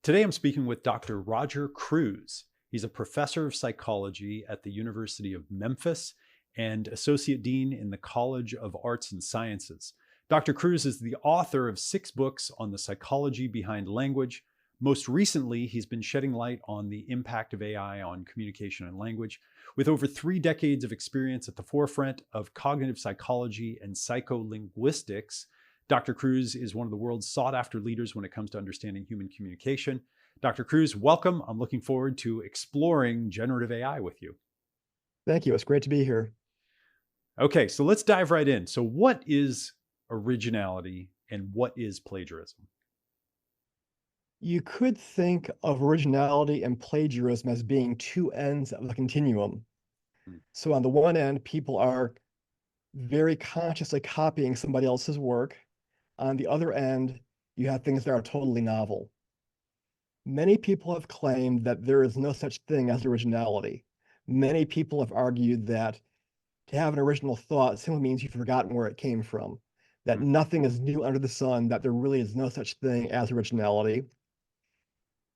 Today I'm speaking with Dr. Roger Kreuz. He's a professor of psychology at the University of Memphis and associate dean in the College of Arts and Sciences. Dr. Kreuz is the author of 6 books on the psychology behind language. Most recently, he's been shedding light on the impact of AI on communication and language. With over 3 decades of experience at the forefront of cognitive psychology and psycholinguistics, Dr. Kreuz is one of the world's sought-after leaders when it comes to understanding human communication. Dr. Kreuz, welcome. I'm looking forward to exploring generative AI with you. Thank you. It's great to be here. Okay, so let's dive right in. So what is originality and what is plagiarism? You could think of originality and plagiarism as being 2 ends of a continuum. Hmm. So on the one end, people are very consciously copying somebody else's work. On the other end, you have things that are totally novel. Many people have claimed that there is no such thing as originality. Many people have argued that to have an original thought simply means you've forgotten where it came from, that Hmm. nothing is new under the sun, that there really is no such thing as originality.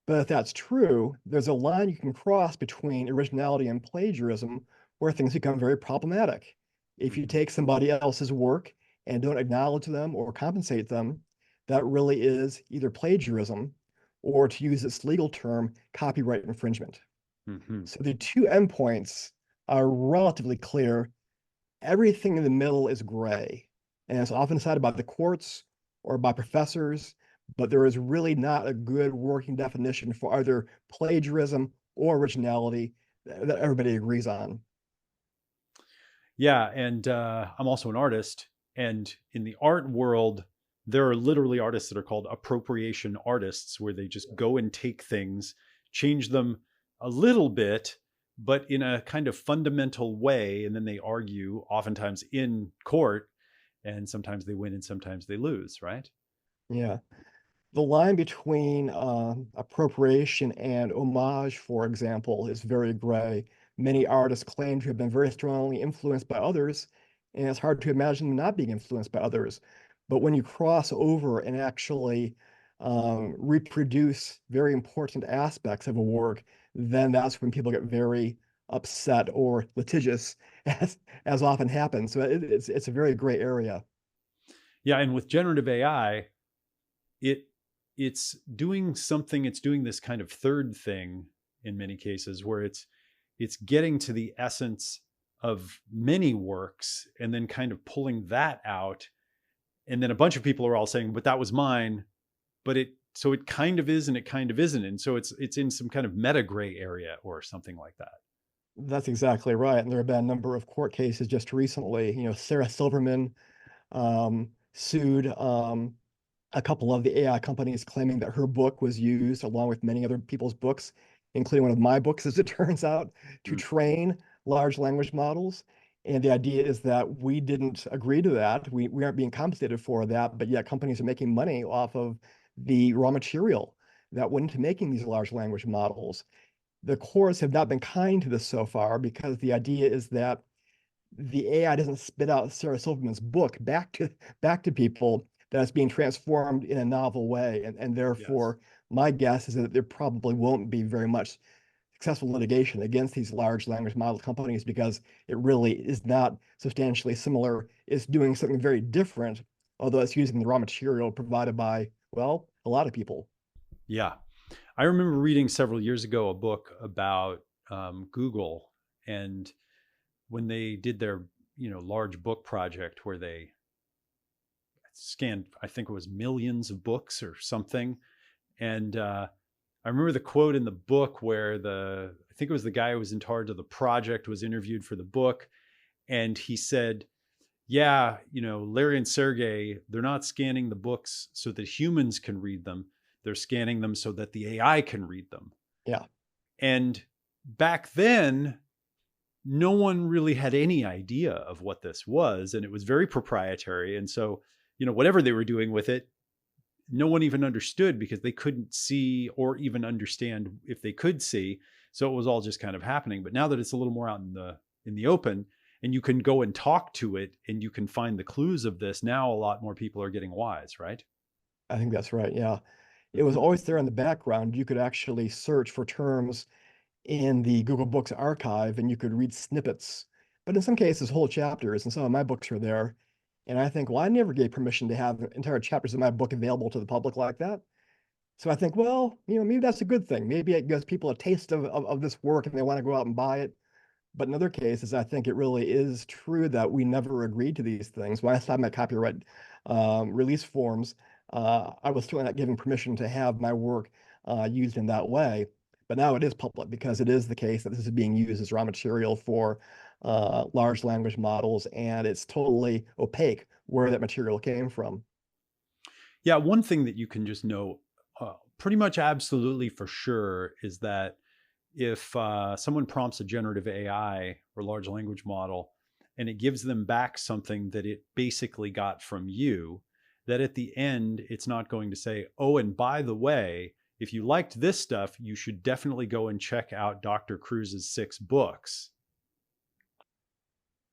But if that's true, there's a line you can cross between originality and plagiarism where things become very problematic. If you Mhm. take somebody else's work and don't acknowledge them or compensate them, that really is either plagiarism or, to use its legal term, copyright infringement. Mhm. So the 2 endpoints are relatively clear. Everything in the middle is gray, and it's often decided by the courts or by professors, but there is really not a good working definition for either plagiarism or originality that everybody agrees on. Yeah, and I'm also an artist. And in the art world, there are literally artists that are called appropriation artists, where they just go and take things, change them a little bit, but in a kind of fundamental way. And then they argue, oftentimes in court, and sometimes they win and sometimes they lose, right? Yeah. The line between appropriation and homage, for example, is very gray. Many artists claim to have been very strongly influenced by others, and it's hard to imagine them not being influenced by others. But when you cross over and actually reproduce very important aspects of a work, then that's when people get very upset or litigious, as often happens. So it's a very gray area. Yeah, and with generative AI, it it's doing something, it's doing this kind of third thing in many cases where it's getting to the essence of many works and then kind of pulling that out, and then a bunch of people are all saying, but that was mine, but it kind of is and it kind of isn't, and so it's in some kind of meta gray area or something like that. That's exactly right. And there have been a number of court cases just recently. Sarah Silverman sued a couple of the AI companies claiming that her book was used along with many other people's books, including one of my books, as it turns out, to Mm. train large language models. And the idea is that we didn't agree to that. We aren't being compensated for that, but yet companies are making money off of the raw material that went into making these large language models. The courts have not been kind to this so far because the idea is that the AI doesn't spit out Sarah Silverman's book back to people, that it's being transformed in a novel way. And Yes. therefore, my guess is that there probably won't be very much successful litigation against these large language model companies because it really is not substantially similar. It's doing something very different, although it's using the raw material provided by, well, a lot of people. Yeah, I remember reading several years ago a book about Google, and when they did their large book project where they scanned, I think it was millions of books or something. And I remember the quote in the book where I think it was the guy who was in charge of the project was interviewed for the book. And he said, yeah, Larry and Sergey, they're not scanning the books so that humans can read them. They're scanning them so that the AI can read them. Yeah. And back then, no one really had any idea of what this was. And it was very proprietary. And so, whatever they were doing with it, no one even understood because they couldn't see or even understand if they could see. So it was all just kind of happening. But now that it's a little more out in the open and you can go and talk to it and you can find the clues of this, now a lot more people are getting wise, right? I think that's right. Yeah. It was Mhm. always there in the background. You could actually search for terms in the Google Books archive and you could read snippets. But in some cases, whole chapters, and some of my books are there. And I think, well, I never gave permission to have entire chapters of my book available to the public like that. So I think, well, maybe that's a good thing. Maybe it gives people a taste of this work and they want to go out and buy it. But in other cases, I think it really is true that we never agreed to these things. When I signed my copyright release forms, I was still not giving permission to have my work used in that way. But now it is public because it is the case that this is being used as raw material for large language models, and it's totally opaque where that material came from. Yeah, one thing that you can just know pretty much absolutely for sure is that if someone prompts a generative AI or large language model and it gives them back something that it basically got from you, that at the end, it's not going to say, oh, and by the way, if you liked this stuff, you should definitely go and check out Dr. Cruz's 6 books.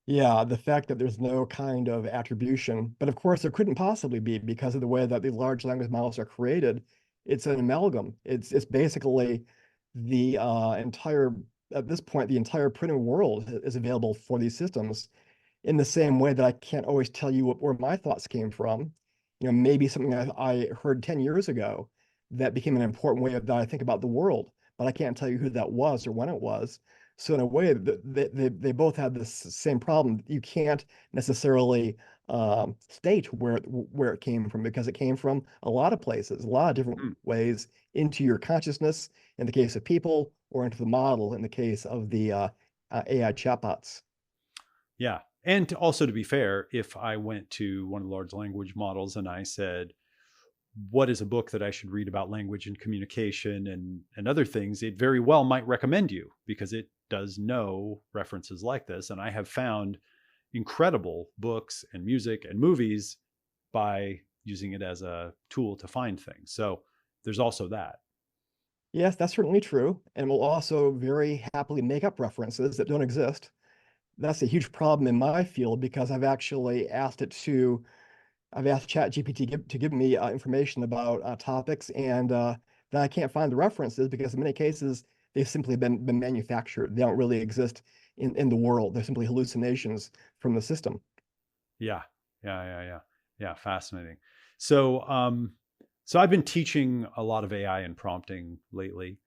Yeah, the fact that there's no kind of attribution, but of course there couldn't possibly be because of the way that the large language models are created. It's an amalgam. It's basically the entire at this point the entire printed world is available for these systems in the same way that I can't always tell you where my thoughts came from. Maybe something I heard 10 years ago that became an important way that I think about the world, but I can't tell you who that was or when it was. So in a way, they both have this same problem. You can't necessarily state where it came from because it came from a lot of places, a lot of different Mm, ways into your consciousness in the case of people, or into the model in the case of the AI chatbots. yeah. And also, to be fair, if I went to one of the large language models and I said, what is a book that I should read about language and communication and other things, it very well might recommend you because it does know references like this. And I have found incredible books and music and movies by using it as a tool to find things. So there's also that. Yes, that's certainly true, and will also very happily make up references that don't exist. That's a huge problem in my field because I've asked ChatGPT to give me information about topics, and then I can't find the references because in many cases they've simply been manufactured. They don't really exist in the world. They're simply hallucinations from the system. Yeah. Yeah. Yeah. Fascinating. So, so I've been teaching a lot of AI and prompting lately,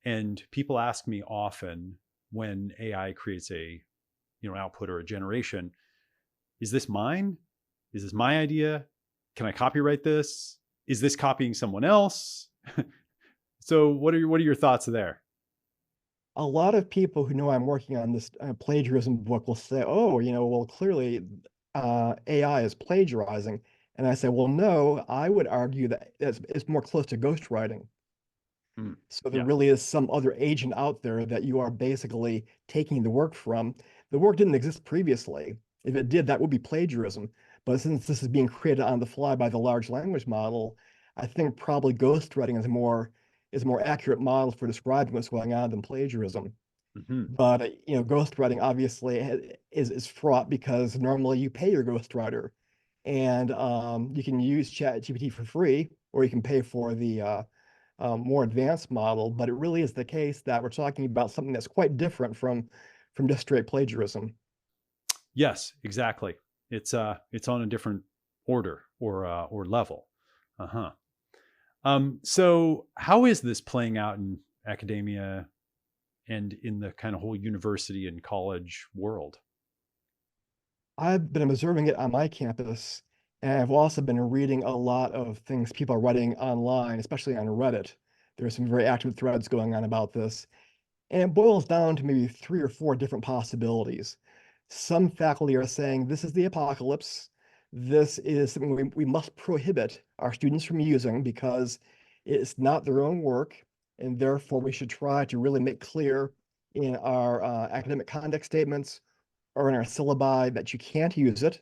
and people ask me often when AI creates a, output or a generation, is this mine? Is this my idea? Can I copyright this? Is this copying someone else? So what are your thoughts there? A lot of people who know I'm working on this plagiarism book will say, "Oh, well, clearly AI is plagiarizing." And I say, "Well, no, I would argue that it's more close to ghostwriting. Mm, So there yeah. really is some other agent out there that you are basically taking the work from. The work didn't exist previously. If it did, that would be plagiarism. But since this is being created on the fly by the large language model, I think probably ghostwriting is a more accurate model for describing what's going on than plagiarism. Hmm. But ghostwriting obviously is fraught because normally you pay your ghostwriter, and you can use ChatGPT for free, or you can pay for the more advanced model. But it really is the case that we're talking about something that's quite different from just straight plagiarism. Yes, exactly. It's on a different order or level. Uh-huh. So how is this playing out in academia and in the kind of whole university and college world? I've been observing it on my campus, and I've also been reading a lot of things people are writing online, especially on Reddit. There are some very active threads going on about this. And it boils down to maybe three or four different possibilities. Some faculty are saying this is the apocalypse. This is something we must prohibit our students from using because it's not their own work. And therefore, we should try to really make clear in our academic conduct statements or in our syllabi that you can't use it.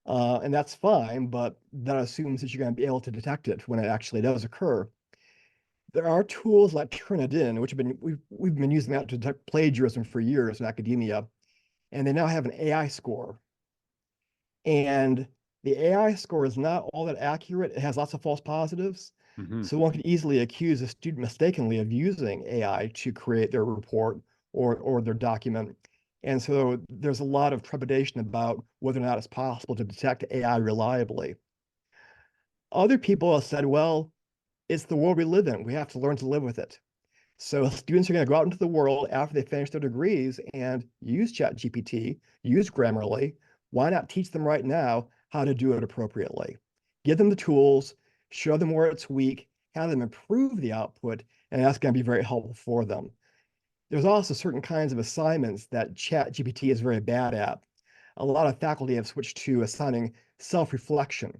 And that's fine, but that assumes that you're going to be able to detect it when it actually does occur. There are tools like Turnitin, which we've been using that to detect plagiarism for years in academia, and they now have an AI score. And the AI score is not all that accurate. It has lots of false positives, Hmm. So one could easily accuse a student mistakenly of using AI to create their report or their document. And so there's a lot of trepidation about whether or not it's possible to detect AI reliably. Other people have said, well, it's the world we live in. We have to learn to live with it. So students are going to go out into the world after they finish their degrees and use ChatGPT, use Grammarly. Why not teach them right now how to do it appropriately? Give them the tools, show them where it's weak, have them improve the output, and that's going to be very helpful for them. There's also certain kinds of assignments that ChatGPT is very bad at. A lot of faculty have switched to assigning self-reflection.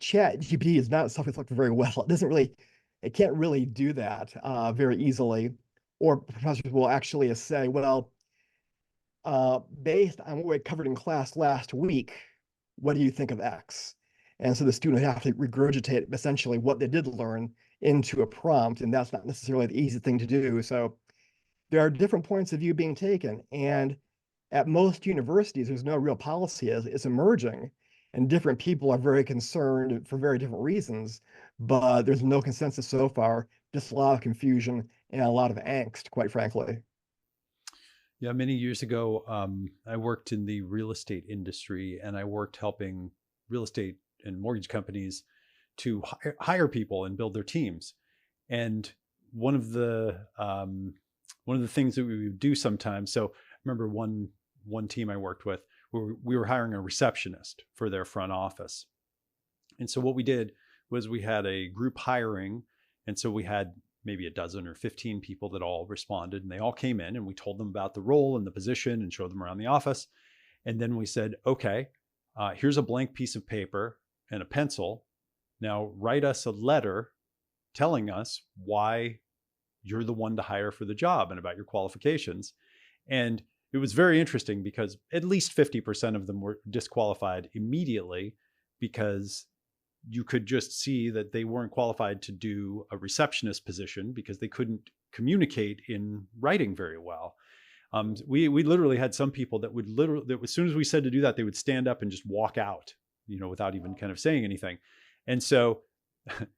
ChatGPT is not self-reflective very well. It can't really do that very easily. Or professors will actually say, well, based on what we covered in class last week, what do you think of X? And so the student would have to regurgitate essentially what they did learn into a prompt, and that's not necessarily the easy thing to do. So there are different points of view being taken, and at most universities, there's no real policy. It's emerging, and different people are very concerned for very different reasons, but there's no consensus so far, just a lot of confusion and a lot of angst, quite frankly. Yeah, many years ago, I worked in the real estate industry, and I worked helping real estate and mortgage companies to hire people and build their teams. And one of the one of the things that we would do sometimes. So I remember one team I worked with, where we were hiring a receptionist for their front office. And so what we did was we had a group hiring, and so we had maybe a dozen or 15 people that all responded, and they all came in, and we told them about the role and the position and showed them around the office. And then we said, okay, here's a blank piece of paper and a pencil. Now write us a letter telling us why you're the one to hire for the job and about your qualifications. And it was very interesting because at least 50% of them were disqualified immediately, because you could just see that they weren't qualified to do a receptionist position because they couldn't communicate in writing very well. We literally had some people that would that as soon as we said to do that, they would stand up and just walk out, without even kind of saying anything. And so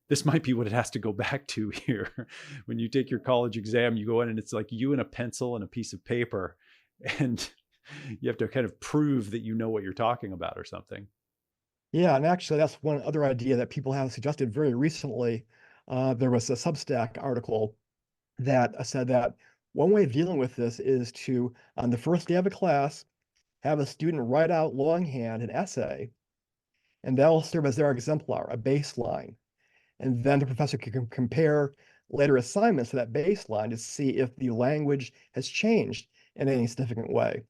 this might be what it has to go back to here. When you take your college exam, you go in and it's like you and a pencil and a piece of paper, and you have to kind of prove that you know what you're talking about or something. Yeah, and actually, that's one other idea that people have suggested very recently. There was a Substack article that said that one way of dealing with this is to, on the first day of a class, have a student write out longhand an essay, and that'll serve as their exemplar, a baseline. And then the professor can compare later assignments to that baseline to see if the language has changed in any significant way,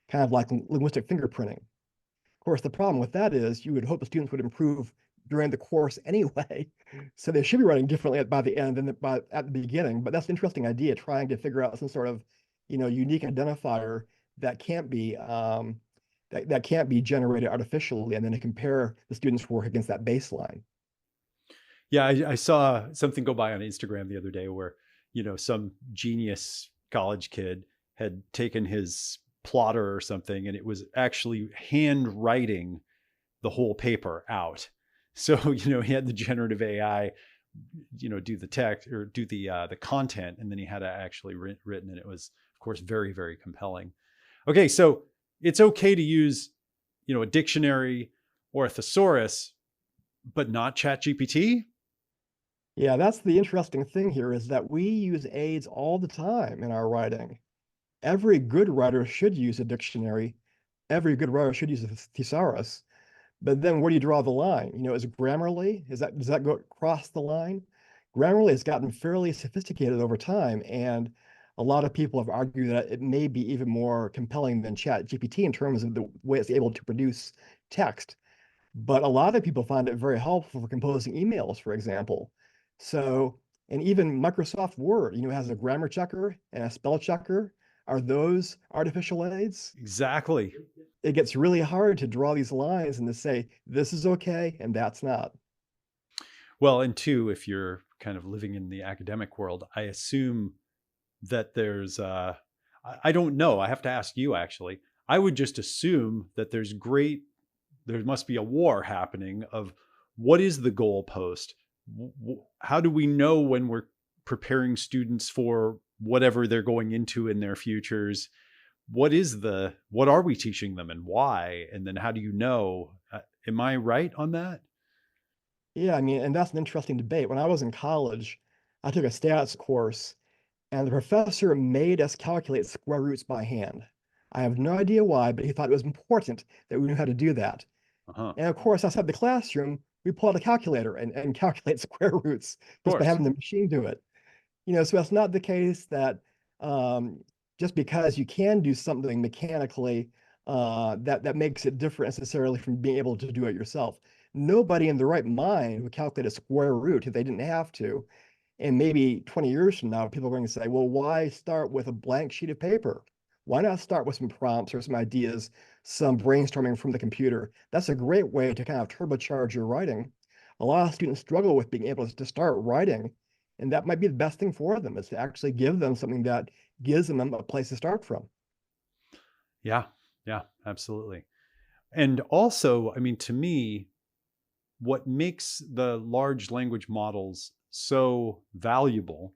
kind of like linguistic fingerprinting. Of course, the problem with that is you would hope the students would improve during the course anyway. So they should be writing differently by the end than at the beginning. But that's an interesting idea, trying to figure out some sort of, unique identifier that can't be that can't be generated artificially, and then to compare the students' work against that baseline. Yeah, I saw something go by on Instagram the other day where, some genius college kid had taken his plotter or something, and it was actually handwriting the whole paper out. So, he had the generative AI, do the text or do the content, and then he had it actually written, and it was, of course, very, very compelling. Okay, so it's okay to use, a dictionary or a thesaurus, but not ChatGPT. Yeah, that's the interesting thing here is that we use aids all the time in our writing. Every good writer should use a dictionary. Every good writer should use a thesaurus. But then where do you draw the line? Is Grammarly, does that go across the line? Grammarly has gotten fairly sophisticated over time, and a lot of people have argued that it may be even more compelling than ChatGPT in terms of the way it's able to produce text. But a lot of people find it very helpful for composing emails, for example. So, and even Microsoft Word, has a grammar checker and a spell checker. Are those artificial aids? Exactly. It gets really hard to draw these lines and to say, this is okay and that's not. Well, and two, if you're kind of living in the academic world, I assume that there's, I don't know, I have to ask you actually. I would just assume that there must be a war happening of what is the goalpost how do we know when we're preparing students for whatever they're going into in their futures? What are we teaching them and why? And then how do you know? Am I right on that? Yeah, I mean, and that's an interesting debate. When I was in college, I took a stats course, and the professor made us calculate square roots by hand. I have no idea why, but he thought it was important that we knew how to do that. Uh-huh. Of And of course, outside the classroom, we pull out a calculator and calculate square roots just by course. having the machine do it. So it's not the case that um, just because you can do something mechanically, that makes it different necessarily from being able to do it yourself. Nobody in the right mind would calculate a square root if they didn't have to. And maybe 20 years from now, people are going to say, well, why start with a blank sheet of paper? Why not start with some prompts or some ideas, some brainstorming from the computer? That's a great way to kind of turbocharge your writing. A lot of students struggle with being able to start writing, and that might be the best thing for them, is to actually give them something that gives them a place to start from. Yeah. Yeah, absolutely. And also, I mean, to me, what makes the large language models so valuable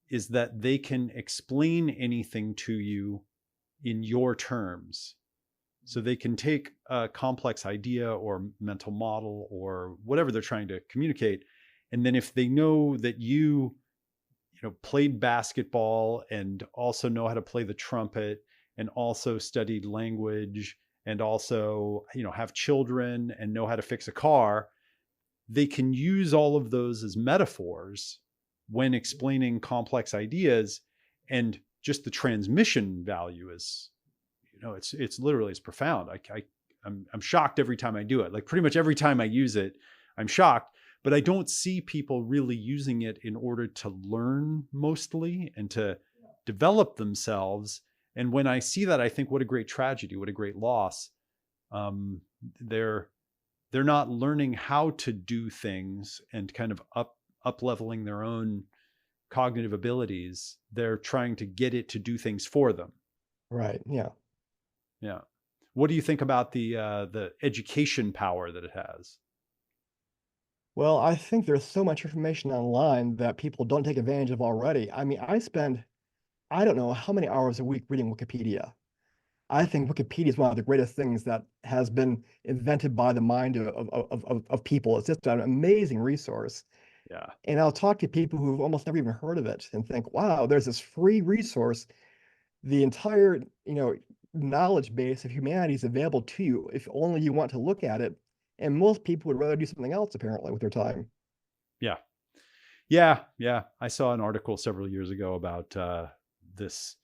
is that they can explain anything to you in your terms. So they can take a complex idea or mental model or whatever they're trying to communicate. And then if they know that played basketball and also know how to play the trumpet and also studied language and also, have children and know how to fix a car, they can use all of those as metaphors when explaining complex ideas. And just the transmission value is, it's literally, it's profound. I'm shocked every time I do it. Like pretty much every time I use it, I'm shocked, but I don't see people really using it in order to learn mostly and to develop themselves. And when I see that, I think, what a great tragedy, what a great loss. Um, they're not learning how to do things and kind of up leveling their own cognitive abilities. They're trying to get it to do things for them. Right. Yeah. Yeah. What do you think about the education power that it has? Well, I think there's so much information online that people don't take advantage of already. I mean, I don't know how many hours a week reading Wikipedia. I think Wikipedia is one of the greatest things that has been invented by the mind of people. It's just an amazing resource. Yeah. And I'll talk to people who've almost never even heard of it and think, wow, there's this free resource. The entire, knowledge base of humanity is available to you if only you want to look at it. And most people would rather do something else, apparently, with their time. Yeah. Yeah. Yeah. I saw an article several years ago about this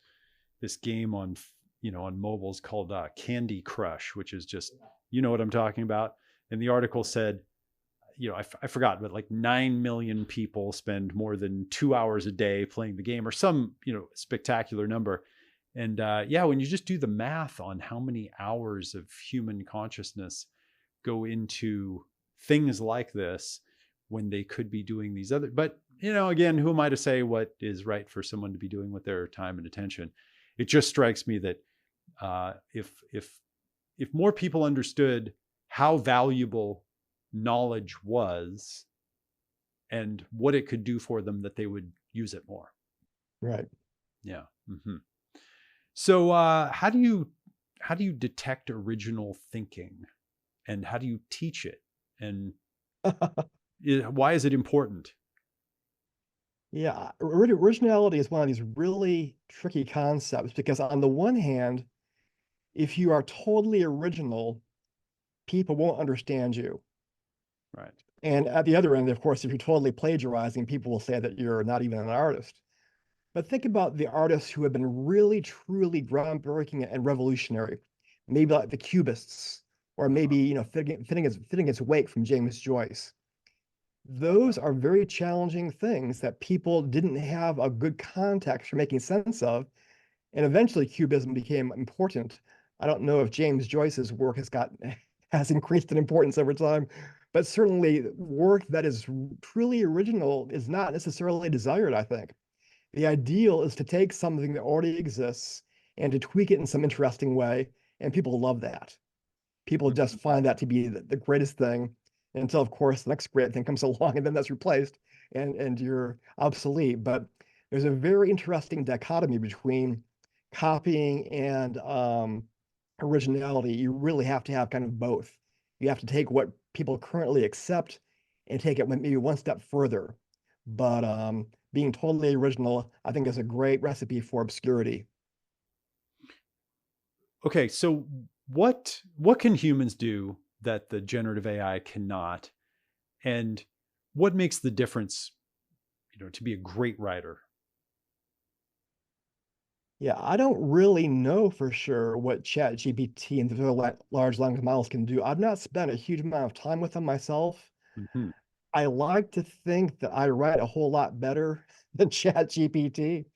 game on mobiles called Candy Crush, which is just, what I'm talking about. And the article said, I forgot, but like 9 million people spend more than 2 hours a day playing the game, or some, spectacular number. And when you just do the math on how many hours of human consciousness go into things like this when they could be doing these other, but again, who am I to say what is right for someone to be doing with their time and attention? It just strikes me that if more people understood how valuable knowledge was and what it could do for them, that they would use it more. Right. Yeah. Mm-hmm. So how do you detect original thinking, and how do you teach it, and why is it important? Yeah, originality is one of these really tricky concepts because on the one hand, if you are totally original, people won't understand you. Right. And at the other end, of course, if you're totally plagiarizing, people will say that you're not even an artist. But think about the artists who have been really, truly groundbreaking and revolutionary, maybe like the Cubists, or maybe, fitting its wake from James Joyce. Those are very challenging things that people didn't have a good context for making sense of. And eventually Cubism became important. I don't know if James Joyce's work has increased in importance over time, but certainly work that is truly original is not necessarily desired, I think. The ideal is to take something that already exists and to tweak it in some interesting way, and people love that. People just find that to be the greatest thing. until, of course, the next great thing comes along and then that's replaced and you're obsolete. But there's a very interesting dichotomy between copying and originality. You really have to have kind of both. You have to take what people currently accept and take it maybe one step further. But being totally original, I think, is a great recipe for obscurity. Okay, so what can humans do that the generative AI cannot? And what makes the difference, to be a great writer? Yeah, I don't really know for sure what ChatGPT and the other large language models can do. I've not spent a huge amount of time with them myself. Hmm. I like to think that I write a whole lot better than ChatGPT,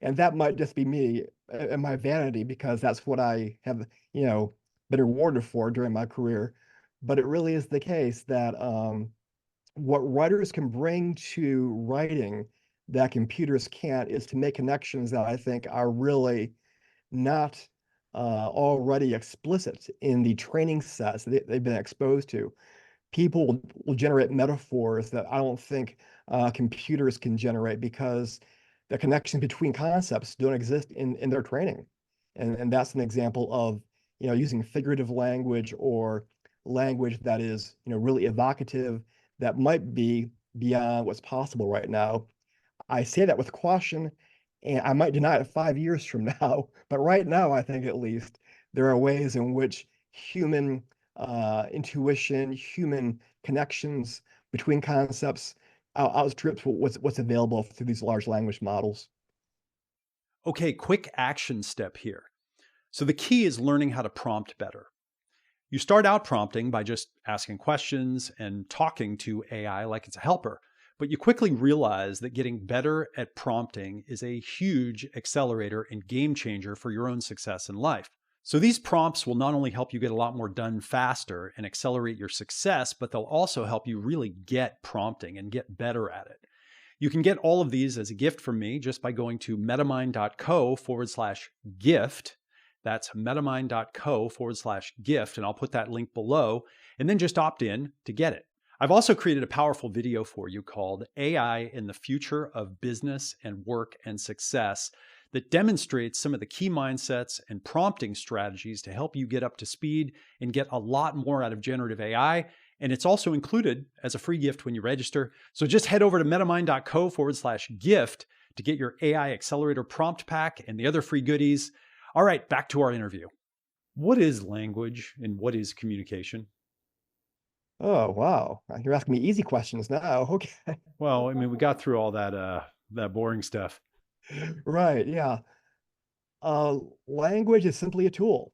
and that might just be me and my vanity because that's what I have, you know, been rewarded for during my career. But it really is the case that what writers can bring to writing that computers can't is to make connections that I think are really not already explicit in the training sets that they've been exposed to. People will generate metaphors that I don't think computers can generate because the connections between concepts don't exist in their training. And that's an example of, using figurative language or language that is, really evocative that might be beyond what's possible right now. I say that with caution, and I might deny it 5 years from now, but right now, I think at least there are ways in which human intuition, human connections between concepts outstrips what's available through these large language models. Okay, quick action step here. So the key is learning how to prompt better. You start out prompting by just asking questions and talking to AI like it's a helper, but you quickly realize that getting better at prompting is a huge accelerator and game changer for your own success in life. So these prompts will not only help you get a lot more done faster and accelerate your success, but they'll also help you really get prompting and get better at it. You can get all of these as a gift from me just by going to metamind.co/gift. That's metamind.co/gift, and I'll put that link below, and then just opt in to get it. I've also created a powerful video for you called AI in the Future of Business and Work and Success that demonstrates some of the key mindsets and prompting strategies to help you get up to speed and get a lot more out of generative AI. And it's also included as a free gift when you register. So just head over to metamind.co/gift to get your AI Accelerator Prompt Pack and the other free goodies. All right, back to our interview. What is language and what is communication? Oh, wow. You're asking me easy questions now. Okay. Well, I mean, we got through all that boring stuff. Right. Yeah. Uh, Language is simply a tool.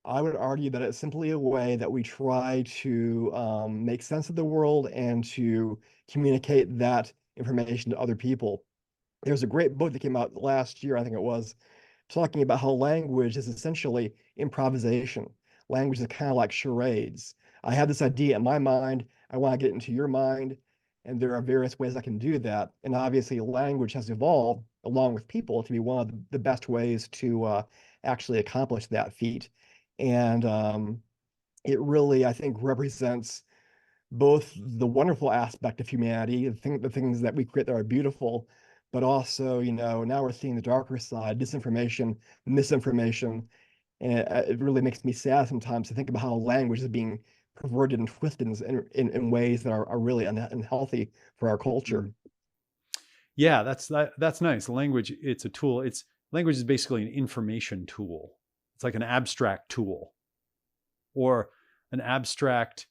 I would argue that it's simply a way that we try to make sense of the world and to communicate that information to other people. There's a great book that came out last year, I think it was, talking about how language is essentially improvisation. Language is kind of like charades. I have this idea in my mind, I want to get it into your mind, and there are various ways I can do that. And obviously, language has evolved along with people to be one of the best ways to actually accomplish that feat. And it really, I think, represents both the wonderful aspect of humanity, the things that we create that are beautiful, but also, now we're seeing the darker side, disinformation, misinformation, and it really makes me sad sometimes to think about how language is being perverted and twisted in ways that are really unhealthy for our culture. Mm. Yeah, that's nice. Language, it's a tool. Language is basically an information tool. It's like an abstract tool or an abstract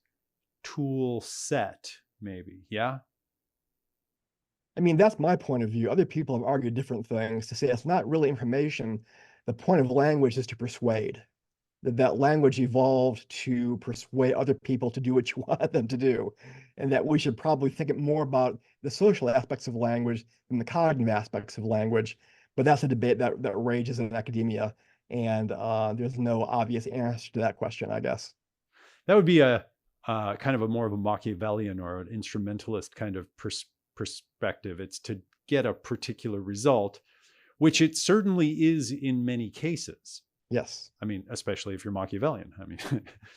tool set, maybe. Yeah. I mean, that's my point of view. Other people have argued different things to say it's not really information. The point of language is to persuade. That language evolved to persuade other people to do what you want them to do, and that we should probably think more about the social aspects of language than the cognitive aspects of language. But that's a debate that rages in academia, and there's no obvious answer to that question, I guess. That would be a kind of a more of a Machiavellian or an instrumentalist kind of perspective. It's to get a particular result, which it certainly is in many cases. Yes. I mean, especially if you're Machiavellian. I mean,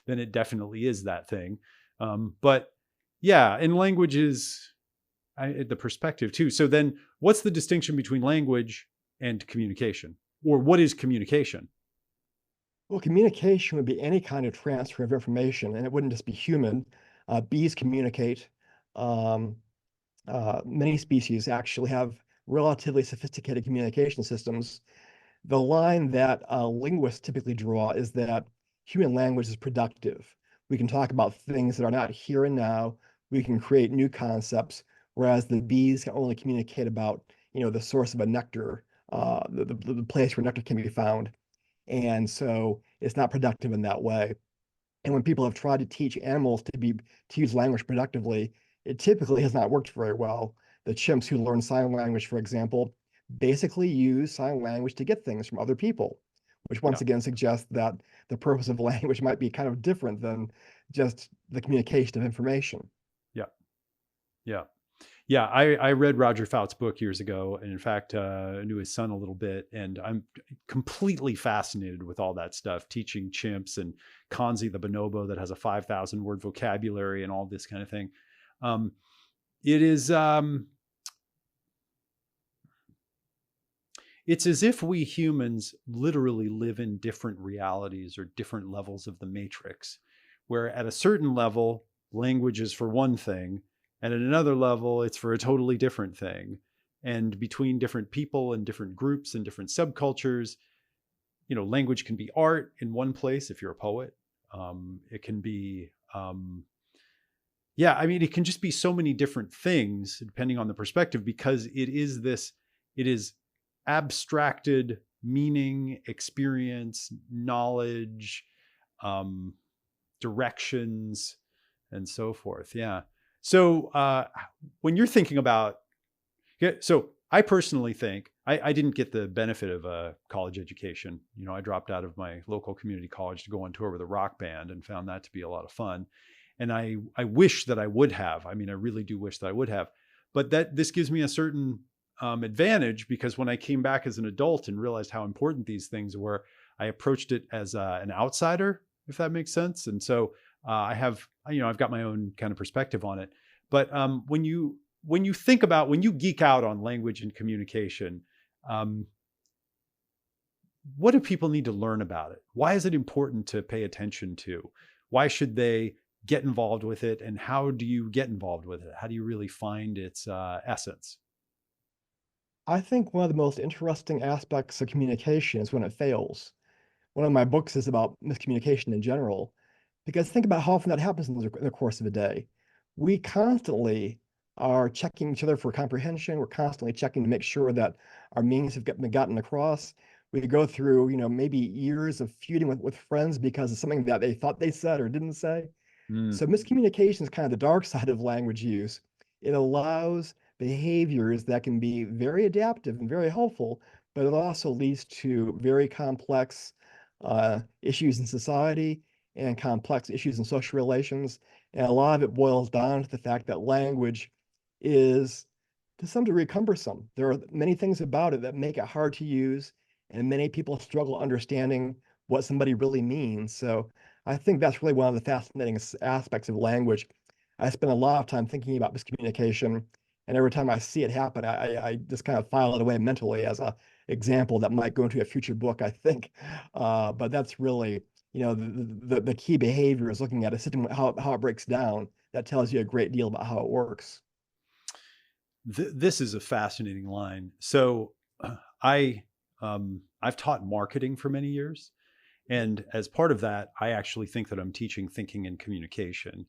then it definitely is that thing. But Yeah, and language is the perspective too. So then what's the distinction between language and communication? Or what is communication? Well, communication would be any kind of transfer of information, and it wouldn't just be human. Bees communicate. Um, Many species actually have relatively sophisticated communication systems. The line that linguists typically draw is that human language is productive. We can talk about things that are not here and now. We can create new concepts, whereas the bees can only communicate about, the source of a nectar, the place where nectar can be found. And so it's not productive in that way. And when people have tried to teach animals to use language productively, it typically has not worked very well. The chimps who learn sign language, for example, basically use sign language to get things from other people, which Yeah, once again suggests that the purpose of language might be kind of different than just the communication of information. yeah, yeah. Yeah, I read Roger Fout's book years ago, and in fact, I knew his son a little bit, and I'm completely fascinated with all that stuff, teaching chimps and Kanzi the bonobo that has a 5,000 word vocabulary and all this kind of thing. Um, it is, it's as if we humans literally live in different realities or different levels of the matrix, where at a certain level, language is for one thing, and at another level, it's for a totally different thing. And between different people and different groups and different subcultures, language can be art in one place if you're a poet. It can be, yeah, I mean, it can just be so many different things depending on the perspective, because it is abstracted meaning, experience, knowledge, um, directions, and so forth. Yeah. So when you're thinking about, yeah, so I personally think I didn't get the benefit of a college education. I dropped out of my local community college to go on tour with a rock band and found that to be a lot of fun. And I wish that I would have. I mean, I really do wish that I would have. But this gives me a certain advantage, because when I came back as an adult and realized how important these things were, I approached it as an outsider, if that makes sense. And so I've got my own kind of perspective on it. But when you think about, when you geek out on language and communication, what do people need to learn about it? Why is it important to pay attention to? Why should they get involved with it? And how do you get involved with it? How do you really find its essence? I think one of the most interesting aspects of communication is when it fails. One of my books is about miscommunication in general, because think about how often that happens in the course of a day. We constantly are checking each other for comprehension. We're constantly checking to make sure that our meanings have been gotten across. We go through, maybe years of feuding with friends because of something that they thought they said or didn't say. Mm, So miscommunication is kind of the dark side of language use. It allows behaviors that can be very adaptive and very helpful, but it also leads to very complex issues in society and complex issues in social relations. And a lot of it boils down to the fact that language is to some degree cumbersome. There are many things about it that make it hard to use, and many people struggle understanding what somebody really means. So I think that's really one of the fascinating aspects of language. I spend a lot of time thinking about miscommunication, and every time I see it happen, I just kind of file it away mentally as a example that might go into a future book, I think. But that's really, the key behavior is looking at a system, how it breaks down. That tells you a great deal about how it works. This is a fascinating line. So I I've taught marketing for many years, and as part of that, I actually think that I'm teaching thinking and communication.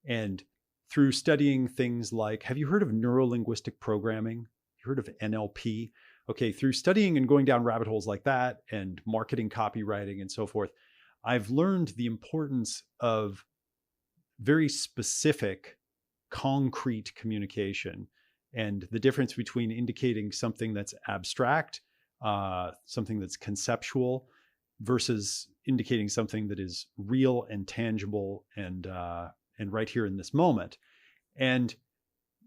And through studying things like, have you heard of neuro-linguistic programming? You heard of NLP? Okay, through studying and going down rabbit holes like that and marketing, copywriting, and so forth, I've learned the importance of very specific, concrete communication, and the difference between indicating something that's abstract, something that's conceptual, versus indicating something that is real and tangible and right here in this moment. And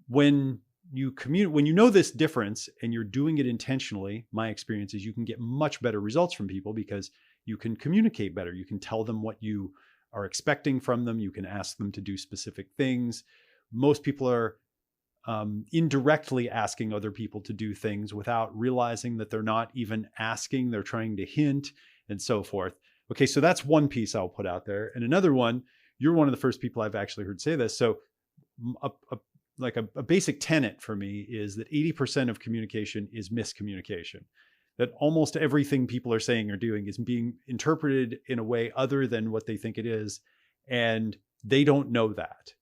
when when you know this difference and you're doing it intentionally, my experience is you can get much better results from people because you can communicate better. You can tell them what you are expecting from them. You can ask them to do specific things. most people are indirectly asking other people to do things without realizing that they're not even asking, they're trying to hint and so forth. Okay, so that's one piece I'll put out there. And another one, you're one of the first people I've actually heard say this. So a basic tenet for me is that 80% of communication is miscommunication. That almost everything people are saying or doing is being interpreted in a way other than what they think it is. And they don't know that.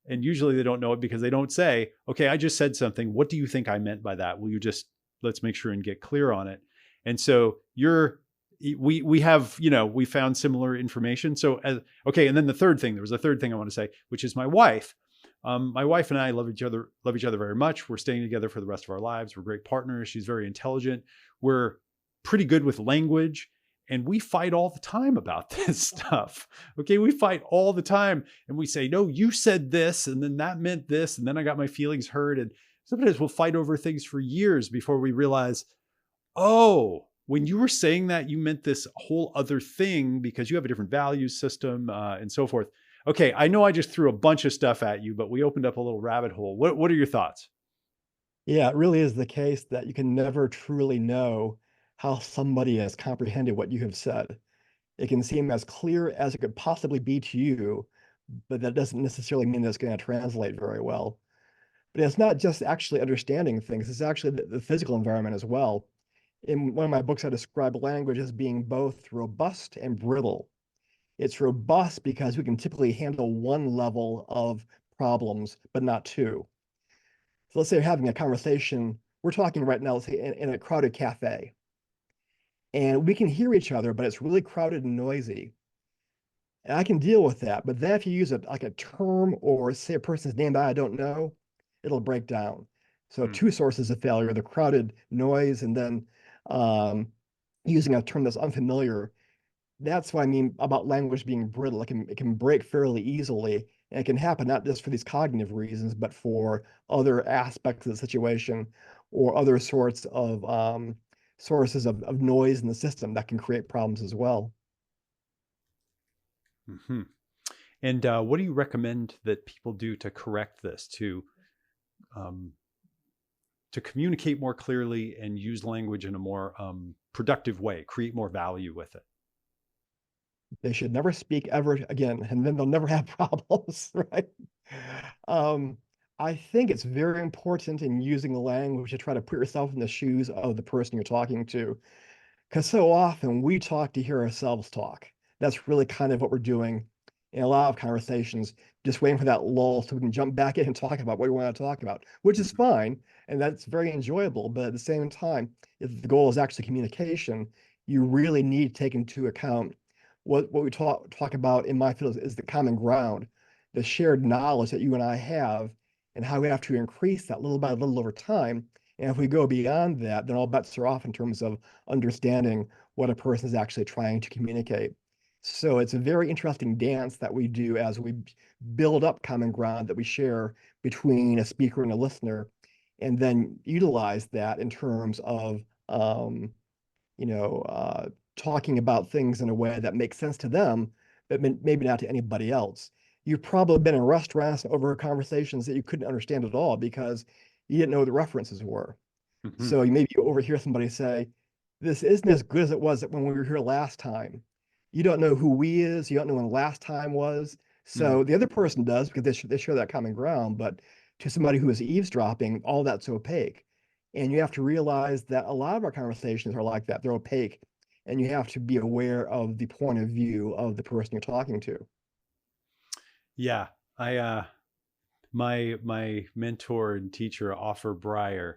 And usually they don't know it because they don't say, okay, I just said something. What do you think I meant by that? Will you just, let's make sure and get clear on it. And so we have, we found similar information. So, okay. And then there was a third thing I want to say, which is my wife. My wife and I love each other very much. We're staying together for the rest of our lives. We're great partners. She's very intelligent. We're pretty good with language. And we fight all the time about this stuff. Okay, we fight all the time. And we say, no, you said this, and then that meant this, and then I got my feelings hurt. And sometimes we'll fight over things for years before we realize, oh, when you were saying that, you meant this whole other thing because you have a different value system and so forth. Okay, I know I just threw a bunch of stuff at you, but we opened up a little rabbit hole. What are your thoughts? Yeah, it really is the case that you can never truly know how somebody has comprehended what you have said. It can seem as clear as it could possibly be to you, but that doesn't necessarily mean that it's going to translate very well. But it's not just actually understanding things, it's actually the physical environment as well. In one of my books, I describe language as being both robust and brittle. It's robust because we can typically handle one level of problems, but not two. So let's say you're having a conversation. We're talking right now, let's say in a crowded cafe, and we can hear each other, but it's really crowded and noisy. And I can deal with that. But then if you use like a term or say a person's name that I don't know, it'll break down. So two sources of failure, the crowded noise and then using a term that's unfamiliar. That's what I mean about language being brittle. It can break fairly easily. And it can happen not just for these cognitive reasons, but for other aspects of the situation or other sorts of sources of noise in the system that can create problems as well. Mm-hmm. And what do you recommend that people do to correct this, to communicate more clearly and use language in a more productive way, create more value with it? They should never speak ever again, and then they'll never have problems, right? I think it's very important in using the language to try to put yourself in the shoes of the person you're talking to. Because so often we talk to hear ourselves talk. That's really kind of what we're doing in a lot of conversations, just waiting for that lull so we can jump back in and talk about what we want to talk about, which is fine. And that's very enjoyable. But at the same time, if the goal is actually communication, you really need to take into account what we talk about in my field is the common ground, the shared knowledge that you and I have, and how we have to increase that little by little over time. And if we go beyond that, then all bets are off in terms of understanding what a person is actually trying to communicate. So it's a very interesting dance that we do as we build up common ground that we share between a speaker and a listener, and then utilize that in terms of talking about things in a way that makes sense to them, but maybe not to anybody else. You've probably been in restaurants over conversations that you couldn't understand at all because you didn't know what the references were. Mm-hmm. So maybe you overhear somebody say, this isn't as good as it was when we were here last time. You don't know who we is, you don't know when the last time was. So the other person does because they share that common ground, but to somebody who is eavesdropping, all that's opaque. And you have to realize that a lot of our conversations are like that. They're opaque. And you have to be aware of the point of view of the person you're talking to. Yeah. My mentor and teacher, Offer Breyer,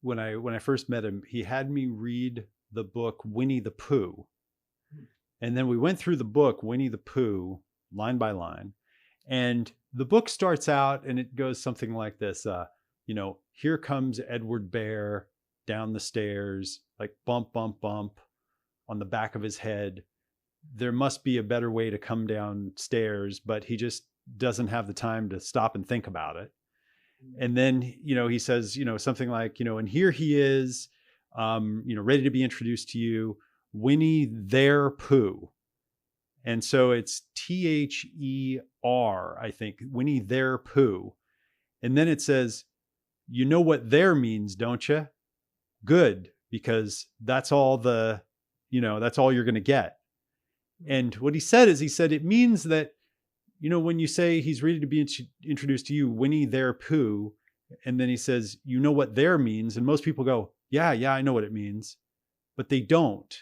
when I first met him, he had me read the book Winnie the Pooh. And then we went through the book Winnie the Pooh line by line. And the book starts out and it goes something like this. Here comes Edward Bear down the stairs, like bump, bump, bump on the back of his head. There must be a better way to come downstairs, but he just doesn't have the time to stop and think about it. And then, he says, something like, and here he is, ready to be introduced to you, Winnie their Pooh. And so it's THER, I think, Winnie their poo. And then it says, you know what there means, don't you? Good, because that's all that's all you're going to get. And what he said is, he said, it means that, when you say he's ready to be introduced to you, Winnie their poo, and then he says, you know what there means. And most people go, yeah, I know what it means, but they don't.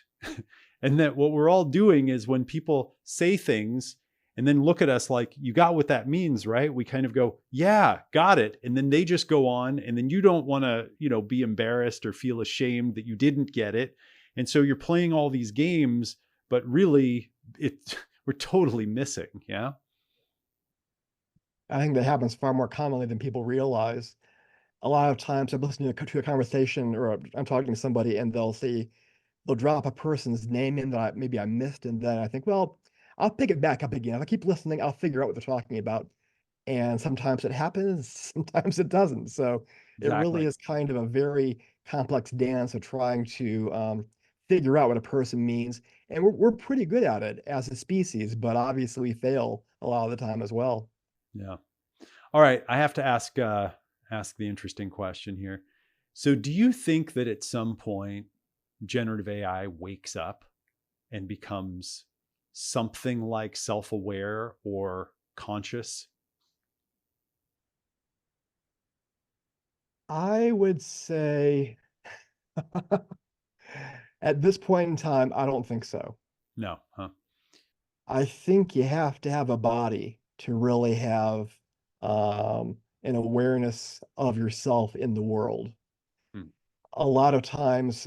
And that what we're all doing is when people say things and then look at us like, you got what that means, right? We kind of go, yeah, got it. And then they just go on. And then you don't want to, be embarrassed or feel ashamed that you didn't get it. And so you're playing all these games, but really we're totally missing. Yeah. I think that happens far more commonly than people realize. A lot of times I'm listening to a conversation, or I'm talking to somebody, and they'll drop a person's name in that maybe I missed, and then I think, well, I'll pick it back up again. If I keep listening, I'll figure out what they're talking about. And sometimes it happens, sometimes it doesn't. So it really Exactly. is kind of a very complex dance of trying to figure out what a person means. And we're pretty good at it as a species, but obviously we fail a lot of the time as well. Yeah. All right. I have to ask the interesting question here. So do you think that at some point generative AI wakes up and becomes something like self-aware or conscious? I would say at this point in time, I don't think so. No, huh? I think you have to have a body to really have an awareness of yourself in the world. Hmm. A lot of times,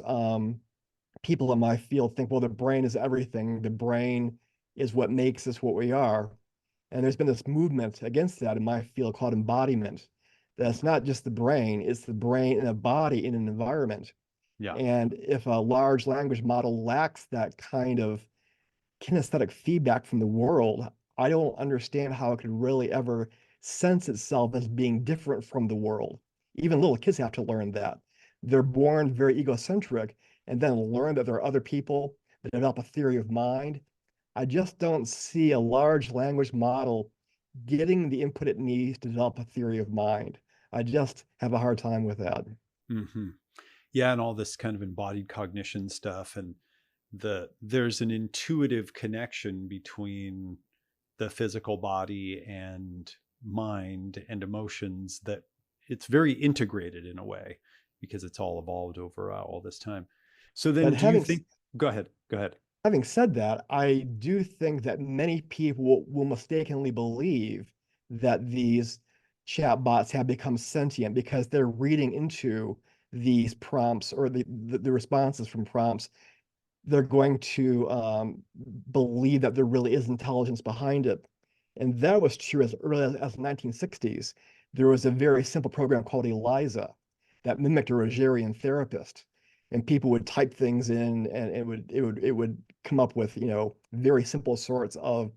people in my field think, well, the brain is everything. The brain is what makes us what we are. And there's been this movement against that in my field called embodiment. That's not just the brain, it's the brain in a body in an environment. Yeah. And if a large language model lacks that kind of kinesthetic feedback from the world, I don't understand how it could really ever sense itself as being different from the world. Even little kids have to learn that. They're born very egocentric and then learn that there are other people that develop a theory of mind. I just don't see a large language model getting the input it needs to develop a theory of mind. I just have a hard time with that. Mm-hmm. Yeah, and all this kind of embodied cognition stuff, and there's an intuitive connection between the physical body and mind and emotions that it's very integrated in a way because it's all evolved over all this time. So then But do you think, go ahead, go ahead. having said that, I do think that many people will mistakenly believe that these chatbots have become sentient because they're reading into these prompts or the responses from prompts. They're going to believe that there really is intelligence behind it. And that was true as early as the 1960s. There was a very simple program called ELIZA that mimicked a Rogerian therapist. And people would type things in and it would come up with, very simple sorts of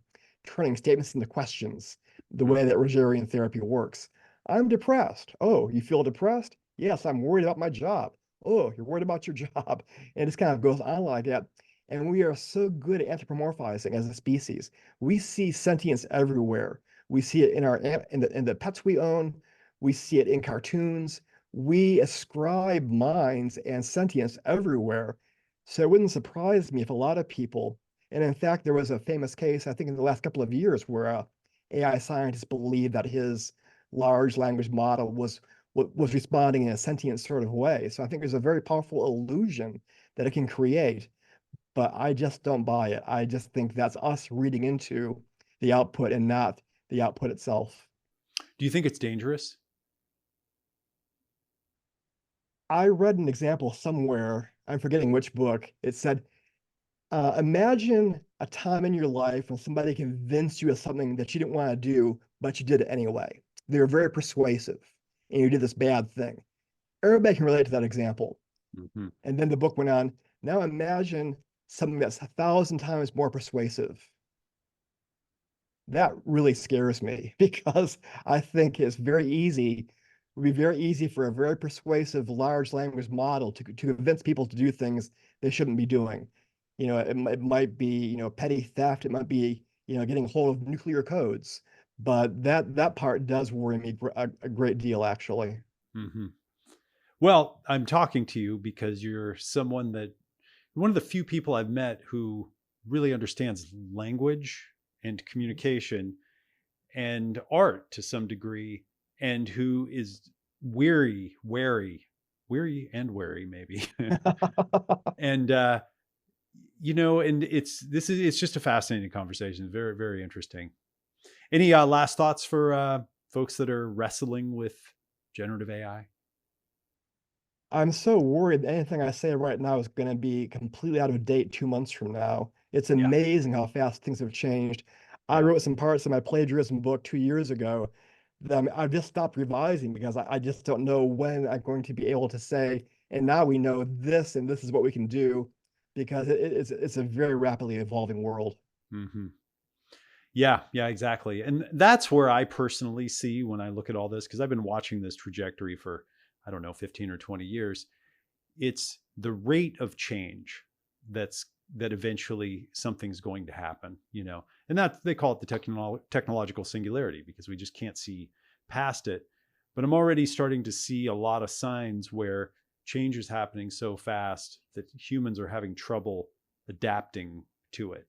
turning statements into questions, the way that Rogerian therapy works. I'm depressed. Oh, you feel depressed? Yes, I'm worried about my job. Oh, you're worried about your job. And it just kind of goes on like that. And we are so good at anthropomorphizing as a species. We see sentience everywhere. We see it in the pets we own. We see it in cartoons. We ascribe minds and sentience everywhere. So it wouldn't surprise me if a lot of people, and in fact, there was a famous case, I think in the last couple of years, where a AI scientist believed that his large language model was responding in a sentient sort of way. So I think there's a very powerful illusion that it can create, but I just don't buy it. I just think that's us reading into the output and not the output itself. Do you think it's dangerous? I read an example somewhere, I'm forgetting which book. It said, imagine a time in your life when somebody convinced you of something that you didn't want to do, but you did it anyway. They were very persuasive, and you did this bad thing. Everybody can relate to that example. Mm-hmm. And then the book went on, now imagine something that's 1,000 times more persuasive. That really scares me because I think it's it would be very easy for a very persuasive large language model to convince people to do things they shouldn't be doing. it might be, petty theft. It might be, getting hold of nuclear codes. But that part does worry me a great deal, actually. Hmm. Well, I'm talking to you because you're one of the few people I've met who really understands language and communication and art to some degree, and who is weary and wary, maybe. And and it's just a fascinating conversation. Very, very interesting. Any last thoughts for folks that are wrestling with generative AI? I'm so worried that anything I say right now is going to be completely out of date 2 months from now. It's Yeah, amazing how fast things have changed. I yeah. wrote some parts of my plagiarism book 2 years ago that I've just stopped revising because I just don't know when I'm going to be able to say, and now we know this, and this is what we can do, because it's a very rapidly evolving world. Hmm. Yeah, yeah, exactly. And that's where I personally see when I look at all this, because I've been watching this trajectory for, I don't know, 15 or 20 years. It's the rate of change that eventually something's going to happen, and that they call it the technological singularity because we just can't see past it. But I'm already starting to see a lot of signs where change is happening so fast that humans are having trouble adapting to it.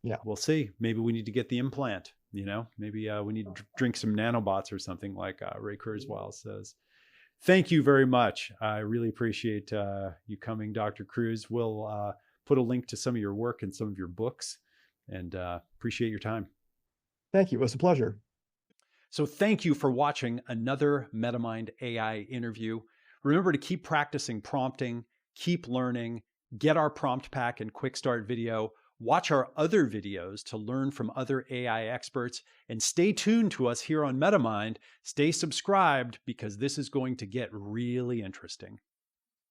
Yeah. We'll see. Maybe we need to get the implant, maybe we need to drink some nanobots or something like Ray Kurzweil says. Thank you very much. I really appreciate you coming, Dr. Kreuz. We'll put a link to some of your work and some of your books, and appreciate your time. Thank you. It was a pleasure. So thank you for watching another Metamind AI interview. Remember to keep practicing prompting, keep learning, get our prompt pack and quick start video, watch our other videos to learn from other AI experts, and stay tuned to us here on Metamind. Stay subscribed because this is going to get really interesting.